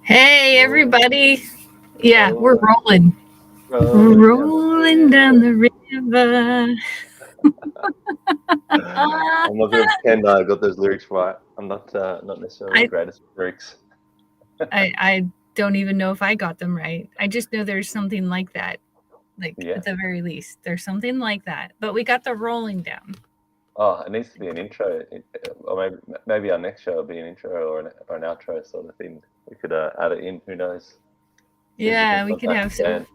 Hey, everybody. Yeah, we're Hello. rolling. Rolling Down the river. I'm not going to pretend I got those lyrics right. I'm not necessarily the greatest with lyrics. I don't even know if I got them right. I just know there's something like that. Like, Yeah. at the very least, there's something like that. But we got the rolling down. Oh, it needs to be an intro, or maybe our next show will be an intro or an outro sort of thing. We could add it in. Who knows? Yeah, we could have some.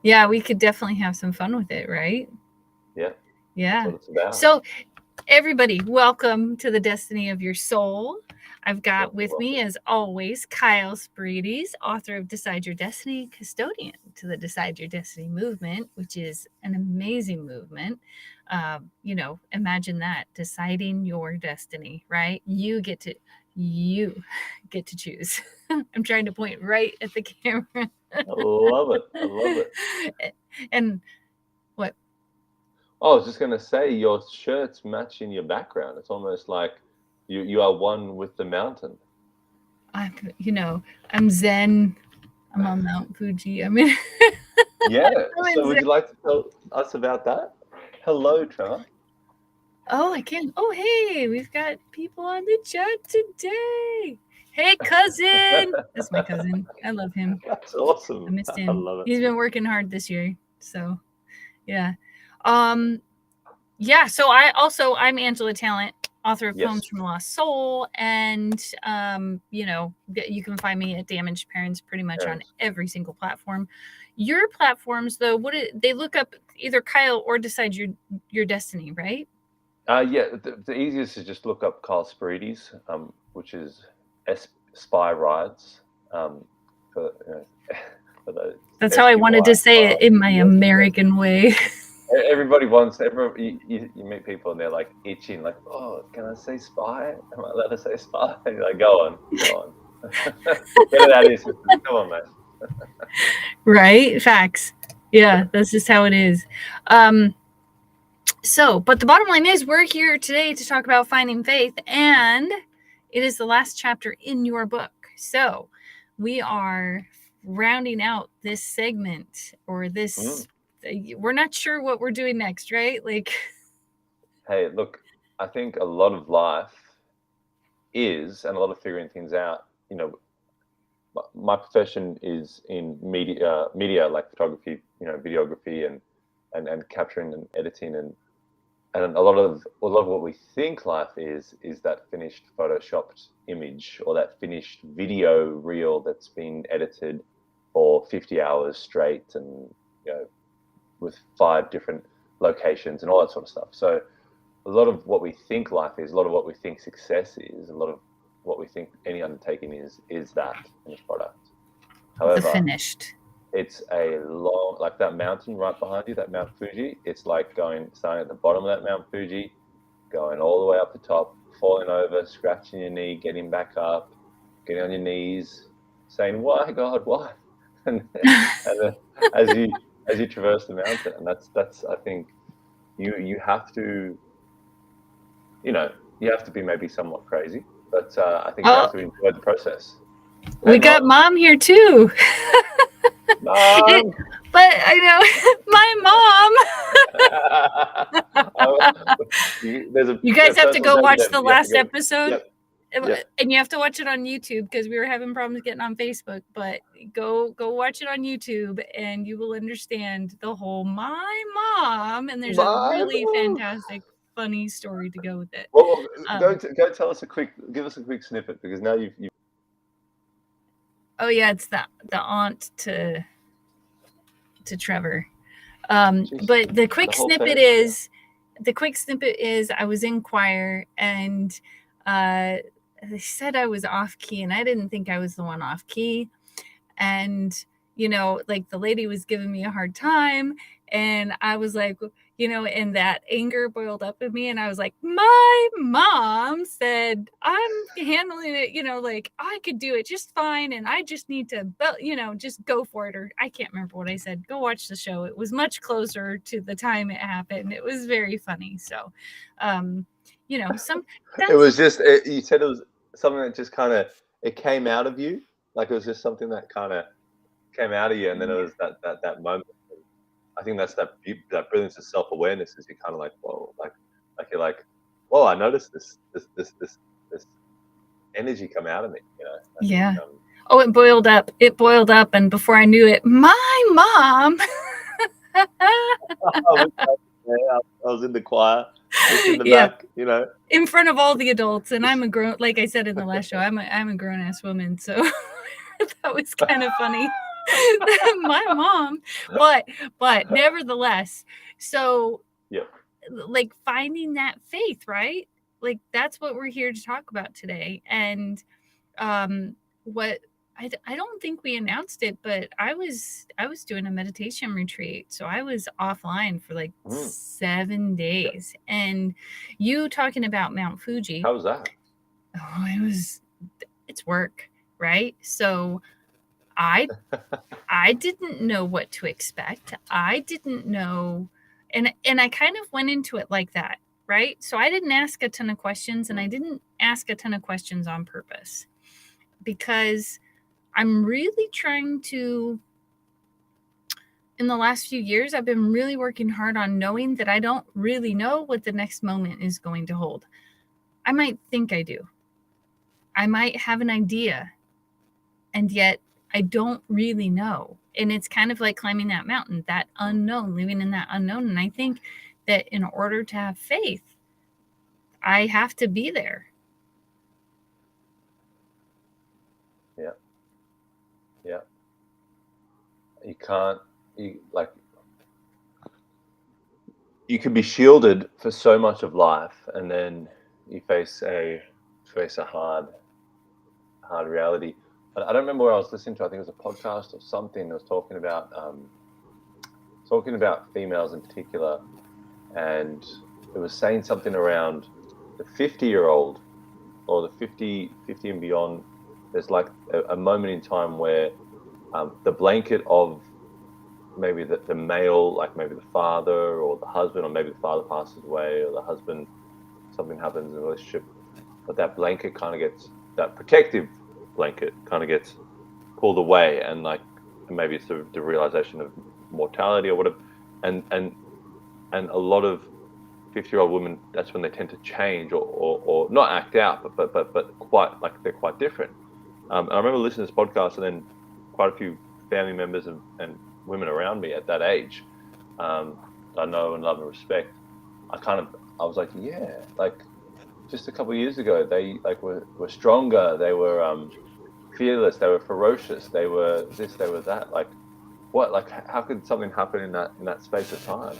Yeah, we could definitely have some fun with it, right? Yeah. Yeah. That's what it's about. So, everybody, welcome to the Destiny of Your Soul. I've got with me, as always, Kyle Spirides, author of Decide Your Destiny, custodian to the Decide Your Destiny movement, which is an amazing movement. Imagine that, deciding your destiny, right? You get to choose. I'm trying to point right at the camera. I love it. And what? Oh, I was just going to say, your shirts matching your background. It's almost like you are one with the mountain. I'm Zen. I'm on Mount Fuji. Yeah. So would you like to tell us about that? Hello, Trevor. Oh, I can. Oh, hey, we've got people on the chat today. Hey, cousin. That's my cousin. I love him. That's awesome. I missed him. I love it. He's been working hard this year. So, yeah. So I'm Angela Talent, author of Poems from a Lost Soul, and you can find me at Damaged Parents pretty much on every single platform. Your platforms, though, they look up either Kyle or Decide Your Destiny, right? The easiest is just look up Kyle Spirides, which is Spy Rides. For those. That's how I wanted to say it in my American way. Everybody you meet people and they're like itching, like, oh, can I say spy? Am I allowed to say spy? And you're like, go on. Get it out of your system. Come on, mate. Right? Facts. Yeah, that's just how it is. But the bottom line is we're here today to talk about finding faith, and it is the last chapter in your book. So we are rounding out this segment, or this we're not sure what we're doing next, right? Like, hey, look, I think a lot of life is, and a lot of figuring things out, my profession is in media like photography, videography and capturing and editing, and a lot of what we think life is that finished photoshopped image or that finished video reel that's been edited for 50 hours straight, and with 5 different locations and all that sort of stuff. So a lot of what we think life is, a lot of what we think success is, a lot of what we think any undertaking is that finished product. However, the finished. It's a long, like that mountain right behind you, that Mount Fuji. It's like starting at the bottom of that Mount Fuji, going all the way up the top, falling over, scratching your knee, getting back up, getting on your knees, saying, "Why, God, why?" And then as you traverse the mountain, and that's I think you have to, you have to be maybe somewhat crazy, but I think you have to enjoy the process. We got Mom here too. Mom. But I know my mom. You guys have to go watch the last episode. Yep. And you have to watch it on YouTube, because we were having problems getting on Facebook. But go watch it on YouTube, and you will understand the whole my mom. And there's a really fantastic, funny story to go with it. Well, go tell us give us a quick snippet, because now you've. Oh yeah, it's the aunt to Trevor. But the quick snippet is the quick snippet is I was in choir, and they said I was off key, and I didn't think I was the one off key. And, like the lady was giving me a hard time, and I was like, and that anger boiled up in me, and I was like, my mom said I'm handling it, like I could do it just fine, and I just need to, just go for it. Or I can't remember what I said. Go watch the show. It was much closer to the time it happened. It was very funny. So, It was just you said it was something that just kind of it came out of you, like it was just something that kind of came out of you, and then it was that moment. I think that's that brilliance of self-awareness is you're kind of like, whoa, like you're like, whoa, I noticed this energy come out of me, Yeah. Oh, it boiled up. And before I knew it, my mom. I was in the choir, just in the back, in front of all the adults, and I'm a grown, like I said in the last show, I'm a grown ass woman, so that was kind of funny. My mom, but nevertheless, so yeah, like finding that faith, right? Like that's what we're here to talk about today. And what I don't think we announced it, but I was doing a meditation retreat, so I was offline for like 7 days. And you talking about Mount Fuji, how was that? Oh, it's work, right? So I didn't know what to expect. I didn't know, and I kind of went into it like that, right? So I didn't ask a ton of questions, and I didn't ask a ton of questions on purpose, because I'm really trying to, in the last few years, I've been really working hard on knowing that I don't really know what the next moment is going to hold. I might think I do. I might have an idea, and yet I don't really know. And it's kind of like climbing that mountain, that unknown, living in that unknown. And I think that in order to have faith, I have to be there. Yeah. Yeah. You can't, you could be shielded for so much of life, and then you face a hard reality. I don't remember where I was listening to. I think it was a podcast or something that was talking about females in particular, and it was saying something around the 50-year-old or the 50 and beyond. There's like a moment in time where the blanket of maybe the male, like maybe the father or the husband, or maybe the father passes away, or the husband, something happens in the relationship, but that blanket kind of gets, that protective blanket kind of gets pulled away, and like maybe it's the realization of mortality or whatever, and a lot of 50-year-old women, that's when they tend to change or not act out, but quite, like they're quite different. I remember listening to this podcast, and then quite a few family members and women around me at that age, I know and love and respect. I was like, yeah, like just a couple of years ago, they like were stronger. They were fearless. They were ferocious. They were this. They were that. Like what? Like how could something happen in that space of time?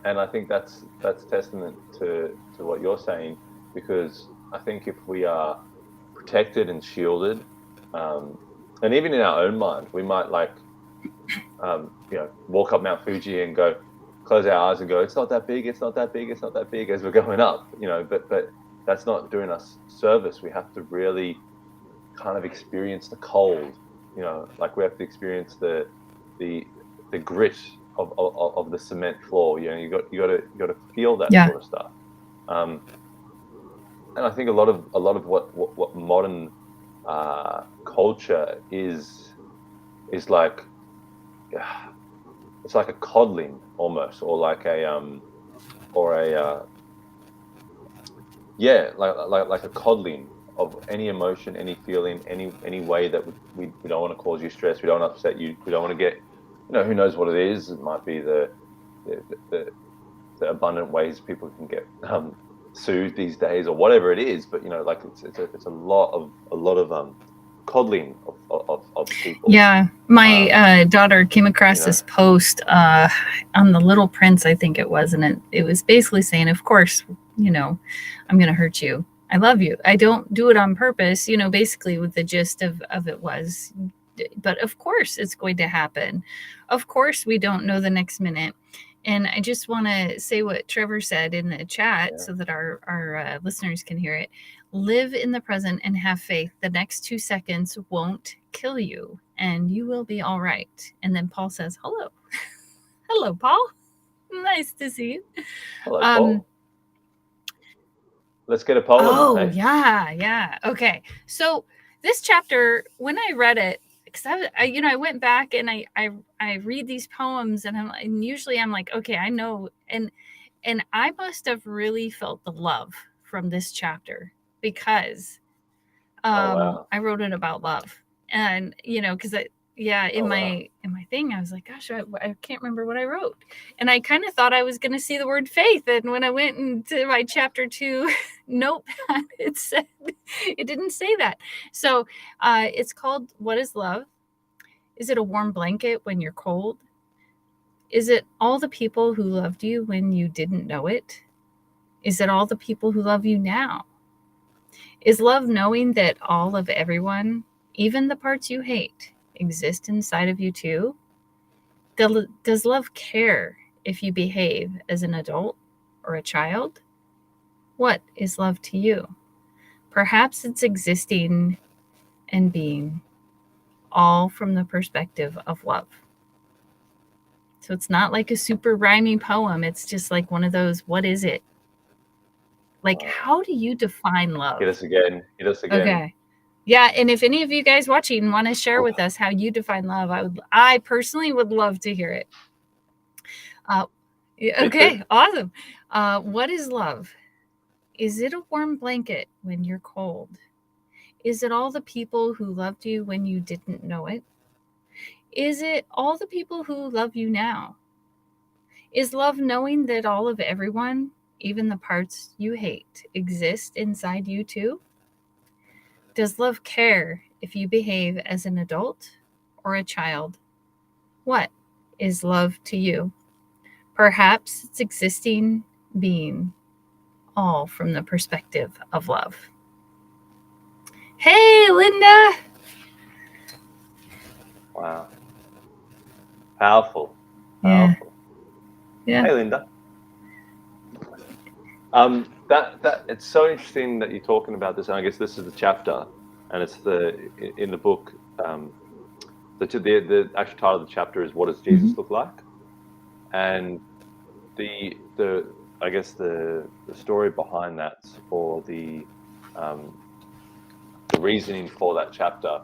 And I think that's testament to what you're saying, because I think if we are protected and shielded, and even in our own mind, we might like, walk up Mount Fuji and go, close our eyes and go, it's not that big, it's not that big, it's not that big, as we're going up, but that's not doing us service. We have to really kind of experience the cold, like we have to experience the grit of the cement floor. You got to feel that sort of stuff. And I think a lot of what modern culture is like, it's like a coddling almost, or like like a coddling of any emotion, any feeling, any way that we don't want to cause you stress, we don't want to upset you, we don't want to get, who knows what it is. It might be the abundant ways people can get sued these days, or whatever it is. But like it's a lot of coddling of people. Yeah, my daughter came across this post on the Little Prince, I think it was, and it was basically saying, of course, I'm going to hurt you. I love you. I don't do it on purpose, basically what the gist of it was. But of course it's going to happen. Of course we don't know the next minute. And I just want to say what Trevor said in the chat so that our listeners can hear it. Live in the present and have faith. The next 2 seconds won't kill you and you will be all right. And then Paul says, hello. Hello, Paul. Nice to see you. Hello, Paul. Let's get a poll. Oh, yeah. Okay. So this chapter, when I read it, because I went back and I read these poems and usually I'm like, okay, I know. And I must have really felt the love from this chapter because I wrote it about love. And, because in my thing, I was like, gosh, I can't remember what I wrote. And I kind of thought I was going to see the word faith. And when I went into my chapter 2 notepad, it didn't say that. So it's called, What is Love? Is it a warm blanket when you're cold? Is it all the people who loved you when you didn't know it? Is it all the people who love you now? Is love knowing that all of everyone, even the parts you hate, exist inside of you too? Does love care if you behave as an adult or a child? What is love to you? Perhaps it's existing and being, all from the perspective of love. So it's not like a super rhyming poem. It's just like one of those, what is it? Like, how do you define love? Hit us again. Okay. Yeah, and if any of you guys watching want to share with us how you define love, I personally would love to hear it. Okay, awesome. What is love? Is it a warm blanket when you're cold? Is it all the people who loved you when you didn't know it? Is it all the people who love you now? Is love knowing that all of everyone, even the parts you hate, exist inside you too? Does love care if you behave as an adult or a child? What is love to you? Perhaps it's existing, being, all from the perspective of love. Hey, Linda. Wow. Powerful. Yeah. Hey, Linda. That it's so interesting that you're talking about this. And I guess this is the chapter, and it's in the book. The actual title of the chapter is "What Does Jesus Look Like?" And the story behind that, or the reasoning for that chapter,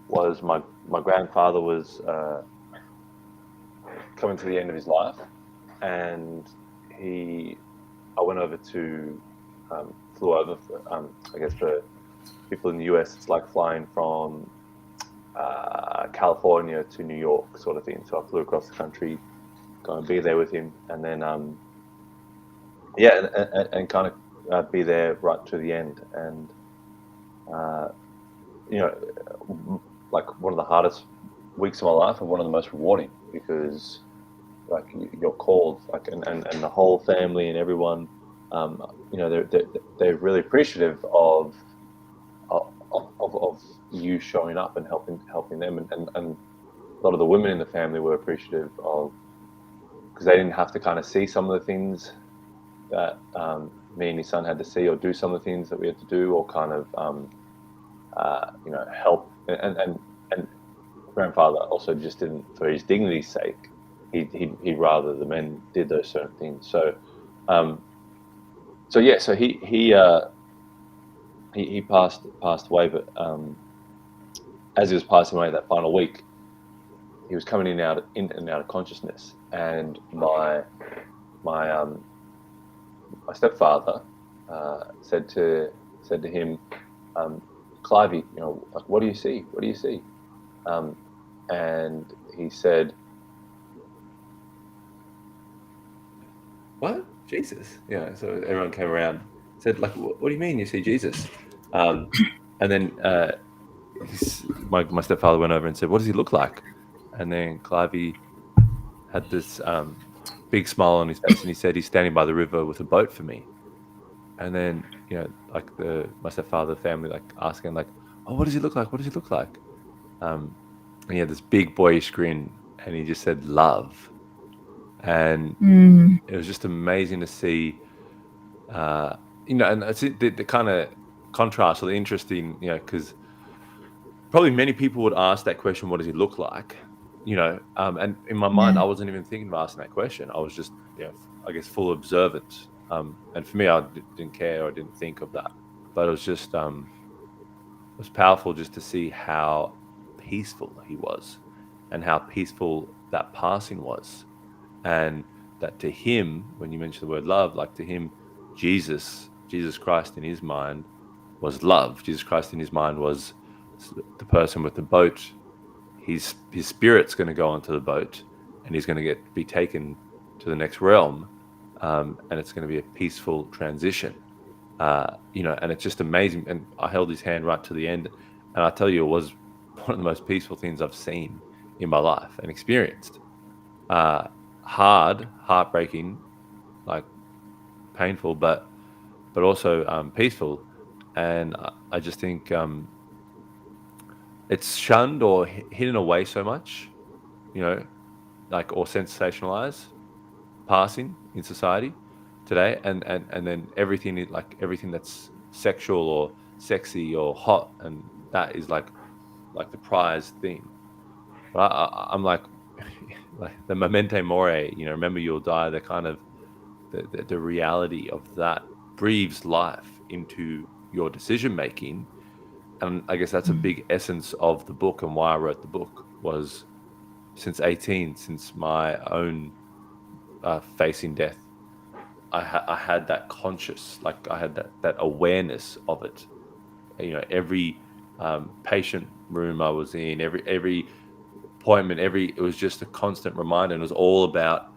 was my grandfather was coming to the end of his life, and I went over to flew over. I guess for people in the US, it's like flying from California to New York, sort of thing. So I flew across the country, go and be there with him, and then and kind of be there right to the end. And like one of the hardest weeks of my life and one of the most rewarding, because like you're called, like and the whole family and everyone, they're really appreciative of you showing up and helping them, and a lot of the women in the family were appreciative of, because they didn't have to kind of see some of the things that me and his son had to see, or do some of the things that we had to do, or kind of help. And grandfather also just didn't, for his dignity's sake, he'd rather the men did those certain things. So he passed away, but as he was passing away that final week, he was coming in and out of consciousness, and my stepfather said to him, Clivey, like, what do you see? What do you see? And he said, what? Jesus. Yeah. So everyone came around, said, like, what do you mean you see Jesus? And then my stepfather went over and said, "What does he look like?" And then Clivey had this big smile on his face, and he said, "He's standing by the river with a boat for me." And then like my stepfather family like asking like, "Oh, what does he look like? What does he look like?" And he had this big boyish grin, and he just said, "Love." And it was just amazing to see, and it's the kind of contrast or the interesting, because probably many people would ask that question, what does he look like? And in my mind, Yeah. I wasn't even thinking of asking that question. I was just, I guess, full observant. And for me, I didn't care or didn't think of that. But it was just, it was powerful just to see how peaceful he was and how peaceful that passing was. And that to him, when you mention the word love, like to him, Jesus Christ in his mind was love. Jesus Christ in his mind was the person with the boat. His spirit's going to go onto the boat, and he's going to be taken to the next realm, and it's going to be a peaceful transition. And it's just amazing. And I held his hand right to the end, and I tell you, it was one of the most peaceful things I've seen in my life and experienced. Heartbreaking, like painful, but also peaceful. And I just think it's shunned or hidden away so much, like, or sensationalized passing in society today, and then everything that's sexual or sexy or hot, and that is like the prized thing. But I'm like the memento mori, remember you'll die. The kind of the reality of that breathes life into your decision making. And I guess that's a big essence of the book, and why I wrote the book was since my own facing death, I had that conscious, like I had that awareness of it. Every patient room I was in, every appointment, it was just a constant reminder, and it was all about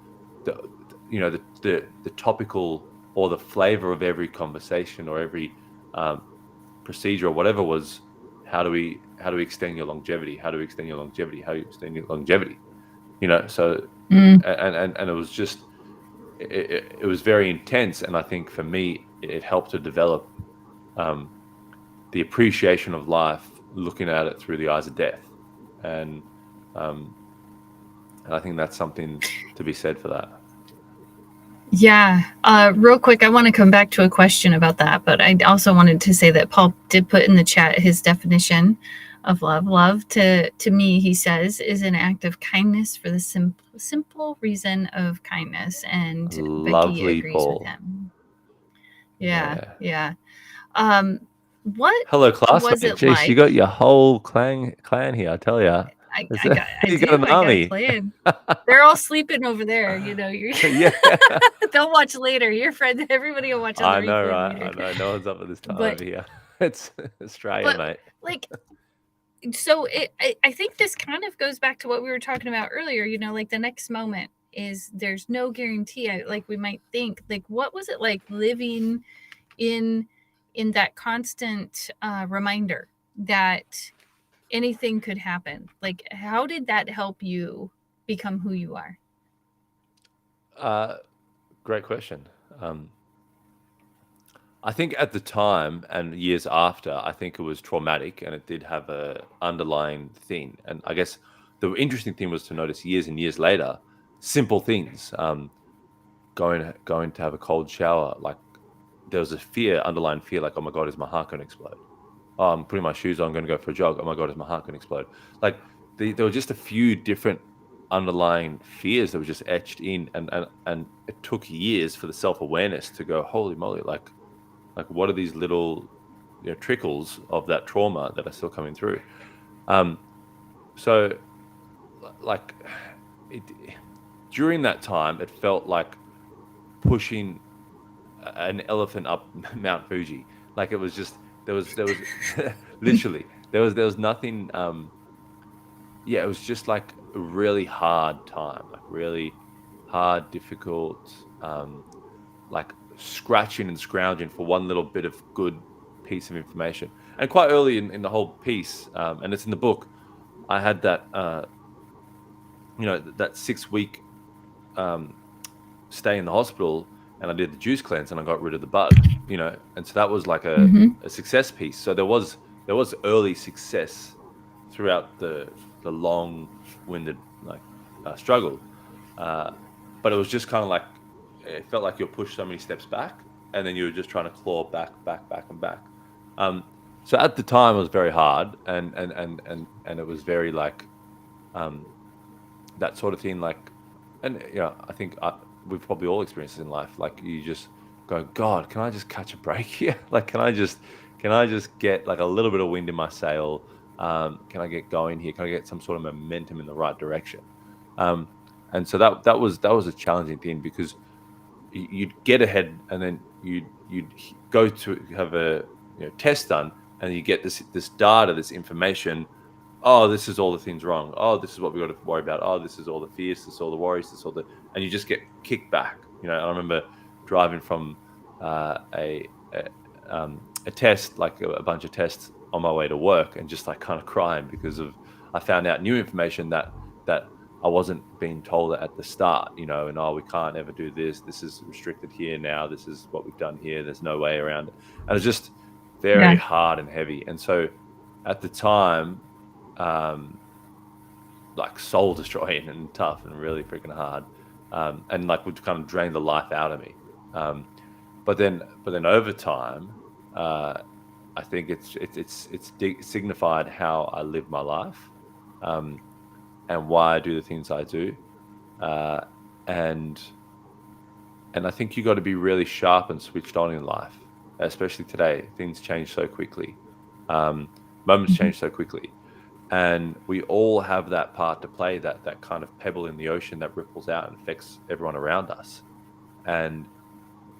the topical or the flavor of every conversation or every procedure or whatever was, how do we extend your longevity? How do we extend your longevity? How do you extend your longevity? So and it was just it was very intense, and I think for me it helped to develop the appreciation of life, looking at it through the eyes of death, and I think that's something to be said for that. Yeah. Real quick, I want to come back to a question about that, but I also wanted to say that Paul did put in the chat his definition of love. Love, to me, he says, is an act of kindness for the simple reason of kindness. And Lovely, Becky agrees Paul. with him. Yeah. What Hello, classmate. was it Jeez, like? you got your whole clan here, I tell you. I got an army. I got a plan. They're all sleeping over there. You're Yeah. They'll watch later. Your friend, everybody will watch on the I know, replay right? later. I know. No one's up at this time But- over here. It's Australia, mate. Like, so I think this kind of goes back to what we were talking about earlier. Like the next moment is, there's no guarantee. Like we might think, like, what was it like living in that constant reminder that anything could happen? Like, how did that help you become who you are? Great question. I think at the time and years after, I think it was traumatic, and it did have a underlying thing. And I guess the interesting thing was to notice years and years later, simple things. Going to have a cold shower, like there was a underlying fear, like, oh my God, is my heart going to explode? Oh, I'm putting my shoes on, I'm going to go for a jog. Oh my God, is my heart going to explode? Like there were just a few different underlying fears that were just etched in, and it took years for the self-awareness to go, holy moly, like what are these little trickles of that trauma that are still coming through? So like during that time, it felt like pushing an elephant up Mount Fuji. Like it was just, there was literally there was nothing. It was just like a really hard time, like really hard, difficult, like scratching and scrounging for one little bit of good piece of information. and quite early in the whole piece, and it's in the book, I had that that 6 week stay in the hospital, and I did the juice cleanse and I got rid of the bug, and so that was like a success piece. So there was early success throughout the long-winded struggle, but it was just kind of like it felt like you're pushed so many steps back, and then you were just trying to claw back and back. So at the time it was very hard, and it was very like that sort of thing, like, and I think we've probably all experienced this in life. Like you just go, God, can I just catch a break here? Like, can I just get like a little bit of wind in my sail? Can I get going here? Can I get some sort of momentum in the right direction? And so that was a challenging thing, because you'd get ahead, and then you'd go to have a test done, and you get this data, this information. Oh, this is all the things wrong. Oh, this is what we got to worry about. Oh, this is all the fears, this is all the worries, this is all and you just get kicked back. I remember driving from a test, like a bunch of tests, on my way to work, and just like kind of crying because I found out new information that I wasn't being told at the start, and we can't ever do this. This is restricted here now. This is what we've done here. There's no way around it. And it's just very hard and heavy. And so at the time, like soul destroying and tough and really freaking hard, and like would kind of drain the life out of me. But then over time, I think it's signified how I live my life, and why I do the things I do, and I think you got to be really sharp and switched on in life, especially today. Things change so quickly, moments change so quickly, and we all have that part to play, that kind of pebble in the ocean that ripples out and affects everyone around us, and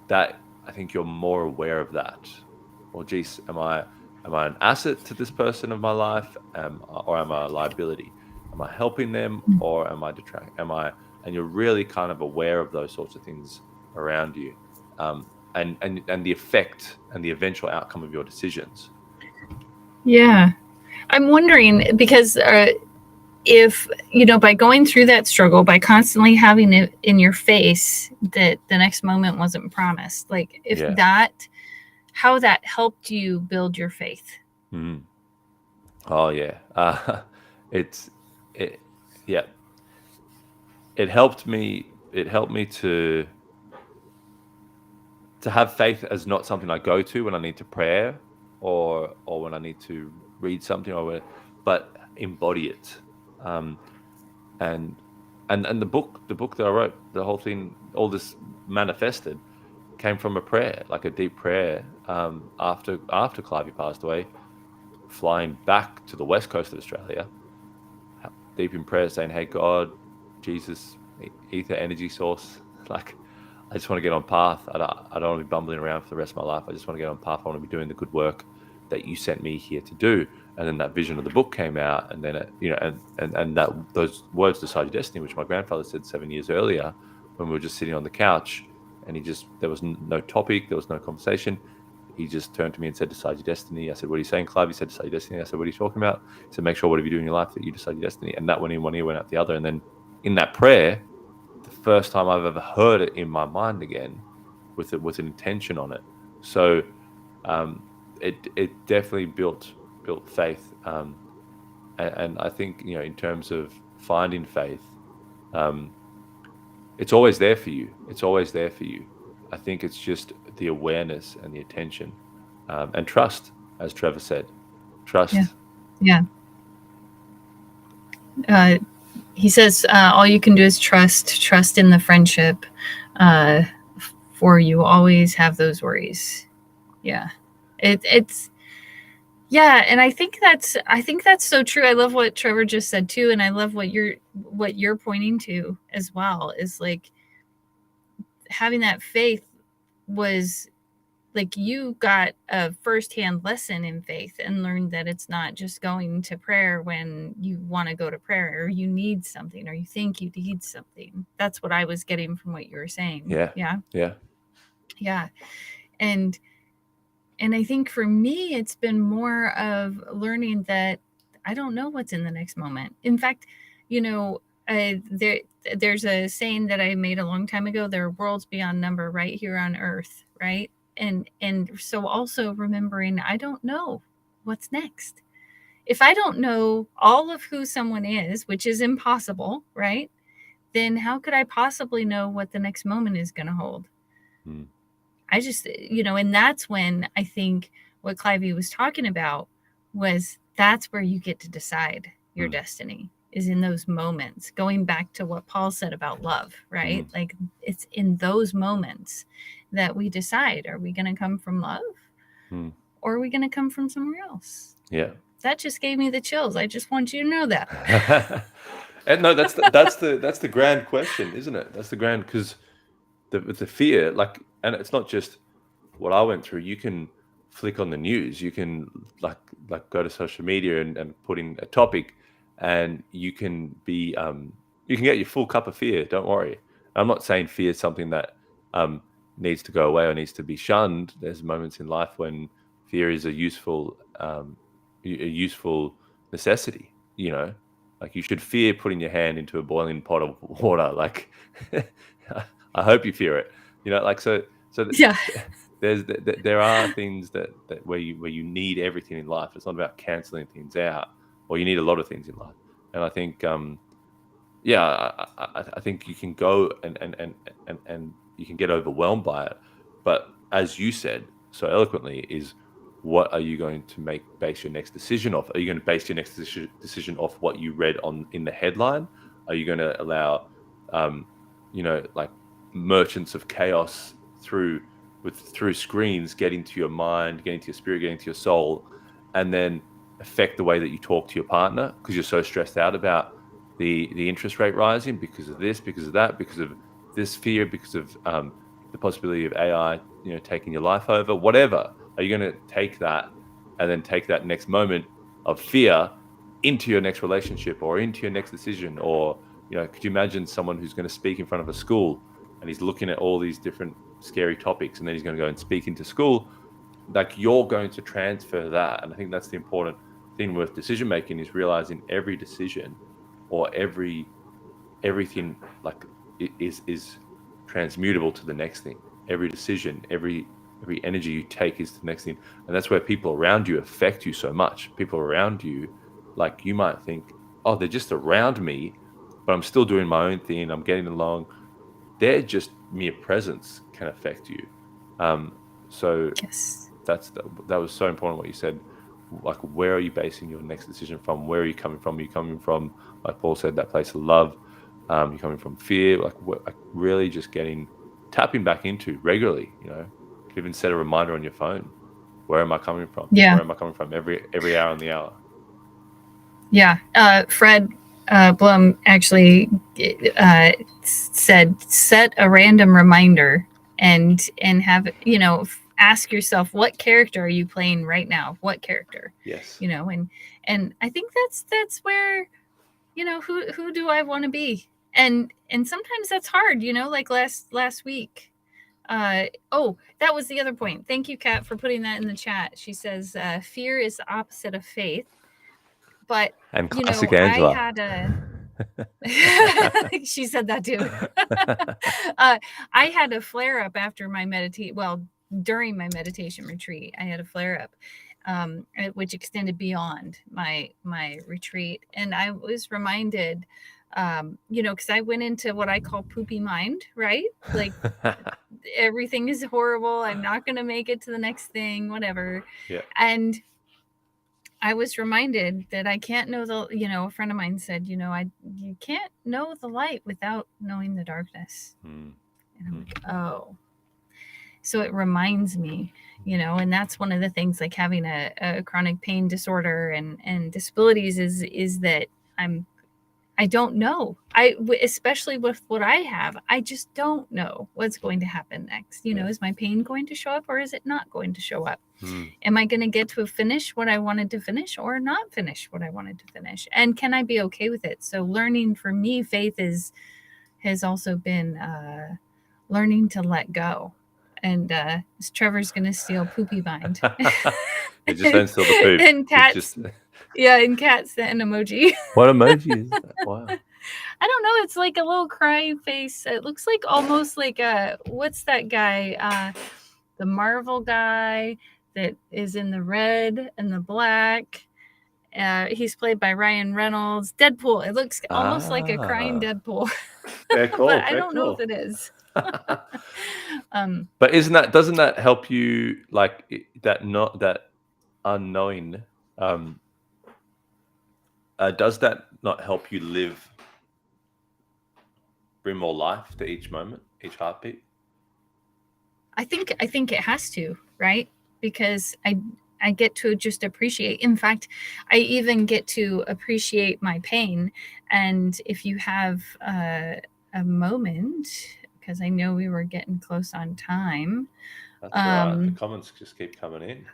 that I think you're more aware of that. Well, geez, am I an asset to this person of my life, or am I a liability? Am I helping them, or am I detracting? And you're really kind of aware of those sorts of things around you, and the effect and the eventual outcome of your decisions. Yeah, I'm wondering, because if by going through that struggle, by constantly having it in your face that the next moment wasn't promised, like if how that helped you build your faith. Mm. Oh yeah, it helped me. It helped me to have faith as not something I go to when I need to pray, or when I need to read something, but embody it. And the book that I wrote, the whole thing, all this manifested, came from a prayer, like a deep prayer, after Clivey passed away, flying back to the west coast of Australia, deep in prayer, saying, hey God, Jesus, ether, energy source, like I just want to get on path. I don't want to be bumbling around for the rest of my life. I just want to get on path. I want to be doing the good work that you sent me here to do. And then that vision of the book came out, and then and that those words, Decide Your Destiny, which my grandfather said 7 years earlier when we were just sitting on the couch, and there was no topic, there was no conversation. He just turned to me and said, decide your destiny. I said, what are you saying, Clive? He said, decide your destiny. I said, what are you talking about? He said, make sure whatever you do in your life that you decide your destiny. And that went in one ear, went out the other. And then in that prayer, the first time I've ever heard it in my mind again, with an intention on it. So it definitely built faith. And I think, in terms of finding faith, it's always there for you. It's always there for you. I think it's just the awareness and the attention, and trust, as Trevor said. Trust. Yeah. He says, all you can do is trust in the friendship, for you always have those worries. Yeah. It's and I think that's so true. I love what Trevor just said too, and I love what you're pointing to as well, is like having that faith was like you got a firsthand lesson in faith and learned that it's not just going to prayer when you want to go to prayer, or you need something, or you think you need something. That's what I was getting from what you were saying. Yeah. And And I think for me, it's been more of learning that I don't know what's in the next moment. In fact, you know, there's a saying that I made a long time ago: there are worlds beyond number right here on Earth, right? And so also remembering I don't know what's next. If I don't know all of who someone is, which is impossible, right? Then how could I possibly know what the next moment is going to hold? Mm. I just, and that's when I think what Clivey was talking about was that's where you get to decide your destiny, is in those moments. Going back to what Paul said about love, right? Like it's in those moments that we decide, are we going to come from love or are we going to come from somewhere else? Yeah. That just gave me the chills. I just want you to know that. And no, that's the grand question, isn't it? That's the grand, because the fear, like, and it's not just what I went through. You can flick on the news, you can like go to social media and put in a topic, and you can be you can get your full cup of fear. Don't worry. I'm not saying fear is something that needs to go away or needs to be shunned. There's moments in life when fear is a useful necessity. Like you should fear putting your hand into a boiling pot of water. Like I hope you fear it. Like so. Yeah. There are things that where you need everything in life. It's not about canceling things out, or you need a lot of things in life. And I think I think you can go and you can get overwhelmed by it. But as you said so eloquently, is what are you going to base your next decision off? Are you going to base your next decision off what you read in the headline? Are you going to allow like merchants of chaos through screens get into your mind, get into your spirit, get into your soul, and then affect the way that you talk to your partner because you're so stressed out about the interest rate rising because of this, because of that, because of this fear, because of the possibility of AI, taking your life over, whatever. Are you going to take that and then take that next moment of fear into your next relationship or into your next decision? Or, could you imagine someone who's going to speak in front of a school and he's looking at all these different scary topics and then he's going to go and speak into school? Like, you're going to transfer that. And I think that's the important thing with decision making, is realizing every decision or everything like is transmutable to the next thing. Every decision, every energy you take is the next thing. And that's where people around you affect you so much. People around you, like, you might think, oh, they're just around me, but I'm still doing my own thing, I'm getting along. Their just mere presence can affect you. So Yes. that was so important what you said. Like, where are you basing your next decision from? Where are you coming from? Are you coming from, like Paul said, that place of love? You're coming from fear? Like really just tapping back into regularly. You could even set a reminder on your phone. Where am I coming from? Yeah. Where am I coming from? Every hour on the hour. Yeah. Fred Blum actually said, set a random reminder and have, ask yourself, what character are you playing right now? What character? Yes. And I think that's where, who do I want to be? And sometimes that's hard, like last week. That was the other point. Thank you, Kat, for putting that in the chat. She says, fear is the opposite of faith. But, and classic Angela. I had she said that too. I had a flare up after my during my meditation retreat. I had a flare up, which extended beyond my retreat. And I was reminded, because I went into what I call poopy mind, right? Like everything is horrible. I'm not going to make it to the next thing, whatever. Yeah. And I was reminded that I can't know a friend of mine said, you can't know the light without knowing the darkness. And I'm like, oh. So it reminds me, and that's one of the things, like having a chronic pain disorder and disabilities is that I don't know. Especially with what I have, I just don't know what's going to happen next. Is my pain going to show up or is it not going to show up? Am I going to get to finish what I wanted to finish or not finish what I wanted to finish? And can I be okay with it? So learning for me, faith has also been learning to let go and Trevor's gonna steal Poopy Mind. It just don't steal the poop. And It's Kat, just yeah, and Kat sent an emoji. what emoji is that? Wow. I don't know. It's like a little crying face. It looks like almost like what's that guy? The Marvel guy that is in the red and the black. He's played by Ryan Reynolds. Deadpool. It looks almost like a crying Deadpool. Very cool. But I don't know if it is. But doesn't that help you, like that unknowing? Does that not help you bring more life to each moment, each heartbeat? I think it has to, right? Because I get to just appreciate. In fact, I even get to appreciate my pain. And if you have a moment, because I know we were getting close on time. That's all right. The comments just keep coming in.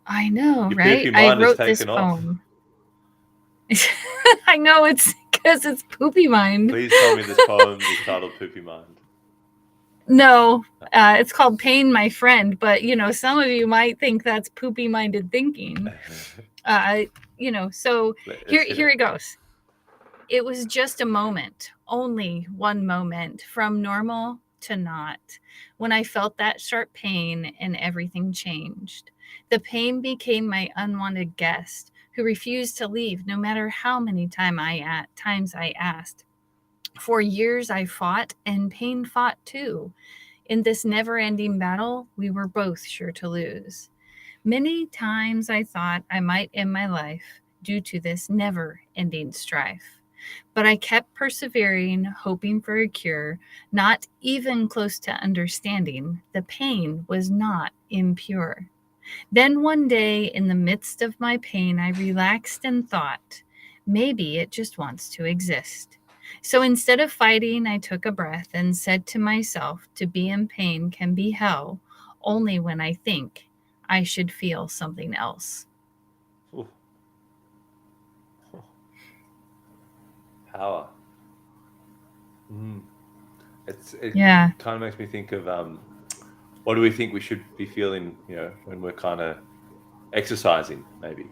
I know, Your right? poopy I mind is wrote this taken off. poem. I know, it's because it's Poopy Mind. Please tell me this poem is titled Poopy Mind. No, it's called Pain, My Friend. But, some of you might think that's poopy-minded thinking. So here it goes. It was just a moment, only one moment, from normal to not, when I felt that sharp pain and everything changed. The pain became my unwanted guest who refused to leave no matter how many times I asked. For years I fought, and pain fought too. In this never-ending battle, we were both sure to lose. Many times I thought I might end my life due to this never-ending strife. But I kept persevering, hoping for a cure, not even close to understanding the pain was not impure. Then one day, in the midst of my pain, I relaxed and thought, maybe it just wants to exist. So instead of fighting, I took a breath and said to myself, to be in pain can be hell only when I think I should feel something else. Ooh. Power. It Yeah. kind of makes me think of what do we think we should be feeling, when we're kind of exercising, maybe,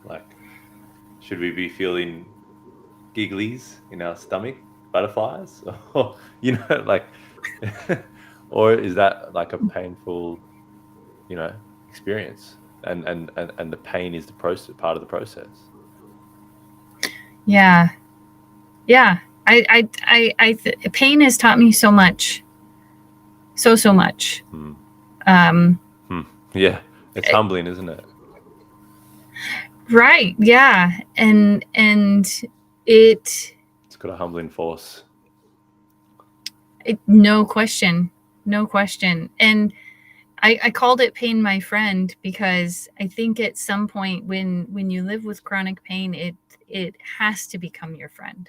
like, should we be feeling gigglies in our stomach, butterflies, or, like, or is that like a painful, experience, and the pain is the process, part of the process? Yeah. Pain has taught me so much. So much. Yeah, it's humbling, isn't it? Right. Yeah. And it's got a humbling force. No question. And I called it Pain, My Friend, because I think at some point when you live with chronic pain, it has to become your friend.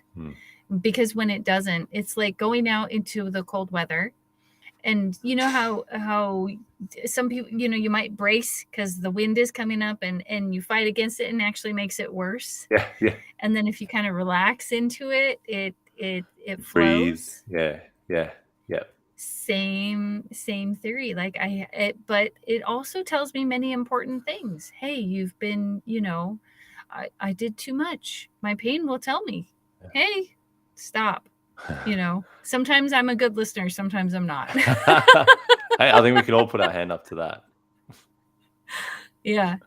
Because when it doesn't, it's like going out into the cold weather. And you know how some people, you might brace because the wind is coming up, and you fight against it, and actually makes it worse. Yeah. And then if you kind of relax into it, it flows. Breathe. Yeah. Same theory. Like but it also tells me many important things. Hey, you've been, I did too much. My pain will tell me, hey, stop. Sometimes I'm a good listener, sometimes I'm not. Hey, I think we can all put our hand up to that. Yeah.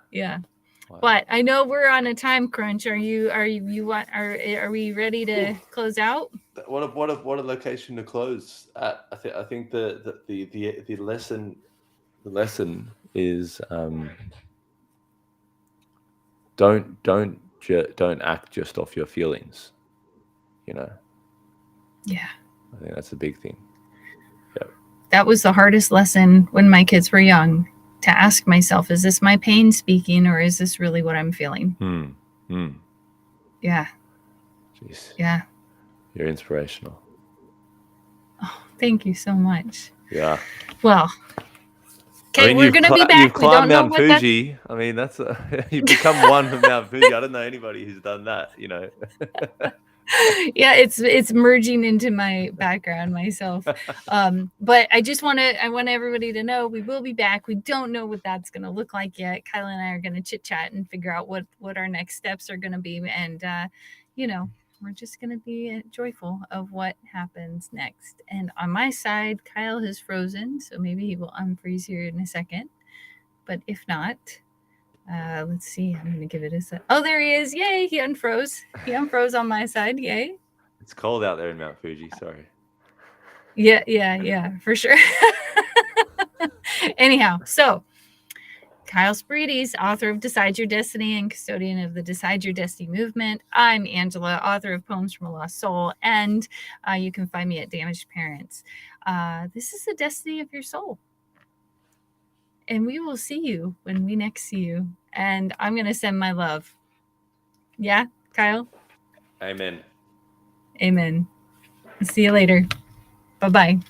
Wow. But I know we're on a time crunch. Are we ready to close out? What a location to close at. I think the lesson is don't act just off your feelings. Yeah. I think that's a big thing. Yep. That was the hardest lesson when my kids were young, to ask myself, is this my pain speaking, or is this really what I'm feeling? Yeah. Jeez. Yeah. You're inspirational. Oh, thank you so much. Yeah. Well, okay, we're going to be back. You've climbed Mount Fuji. I mean, you've become one with Mount Fuji. I don't know anybody who's done that, Yeah, it's merging into my background myself. But I want everybody to know we will be back. We don't know what that's going to look like yet. Kyle and I are going to chit chat and figure out what our next steps are going to be, and we're just going to be joyful of what happens next. And on my side, Kyle has frozen, so maybe he will unfreeze here in a second. But if not, let's see. I'm gonna give it a sec. Oh, there he is! Yay! He unfroze. He unfroze on my side. Yay! It's cold out there in Mount Fuji. Sorry. Yeah, for sure. Anyhow, so Kyle Spirides, author of Decide Your Destiny and custodian of the Decide Your Destiny movement. I'm Angela, author of Poems from a Lost Soul, and you can find me at Damaged Parents. This is the destiny of your soul. And we will see you when we next see you. And I'm going to send my love. Yeah, Kyle? Amen. Amen. See you later. Bye-bye.